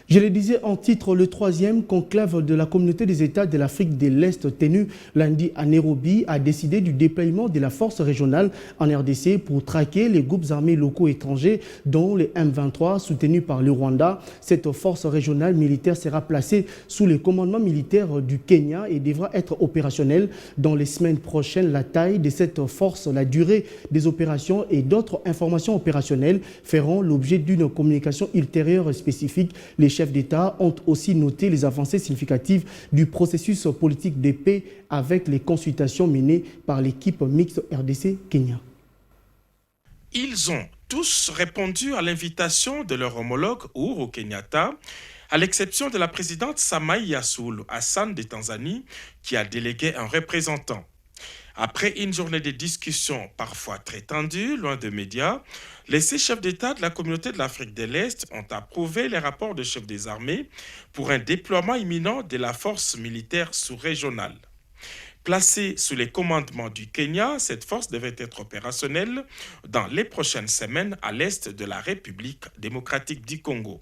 Je le disais en titre, le troisième conclave de la communauté des États de l'Afrique de l'Est tenu lundi à Nairobi a décidé du déploiement de la force régionale en RDC pour traquer les groupes armés locaux étrangers dont les M23 soutenus par le Rwanda. Cette force régionale militaire sera placée sous le commandement militaire du Kenya et devra être opérationnelle dans les semaines prochaines. La taille de cette force, la durée des opérations et d'autres informations opérationnelles feront l'objet d'une communication ultérieure spécifique. Les chefs d'État ont aussi noté les avancées significatives du processus politique de paix avec les consultations menées par l'équipe mixte RDC-Kenya. Ils ont tous répondu à l'invitation de leur homologue Uhuru Kenyatta, à l'exception de la présidente Samia Suluhu Hassan de Tanzanie, qui a délégué un représentant. Après une journée de discussions parfois très tendue, loin des médias, les 6 chefs d'État de la communauté de l'Afrique de l'Est ont approuvé les rapports de chefs des armées pour un déploiement imminent de la force militaire sous-régionale. Placée sous les commandements du Kenya, cette force devrait être opérationnelle dans les prochaines semaines à l'est de la République démocratique du Congo.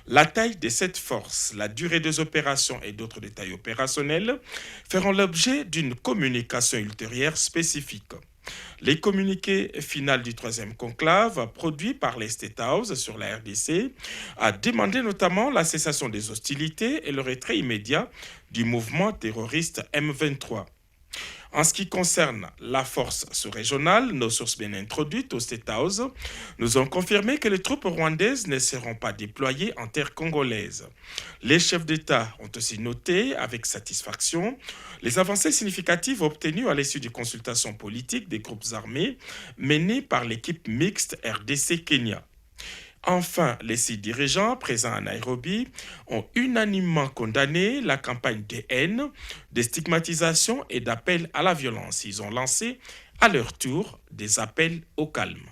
La taille de cette force, la durée des opérations et d'autres détails opérationnels feront l'objet d'une communication ultérieure spécifique. Les communiqués finaux du troisième conclave, produit par les State House sur la RDC, a demandé notamment la cessation des hostilités et le retrait immédiat du mouvement terroriste M23. En ce qui concerne la force sous-régionale, nos sources bien introduites au State House nous ont confirmé que les troupes rwandaises ne seront pas déployées en terre congolaise. Les chefs d'État ont aussi noté avec satisfaction les avancées significatives obtenues à l'issue des consultations politiques des groupes armés menées par l'équipe mixte RDC-Kenya. Enfin, les 6 dirigeants présents à Nairobi ont unanimement condamné la campagne de haine, de stigmatisation et d'appel à la violence. Ils ont lancé à leur tour des appels au calme.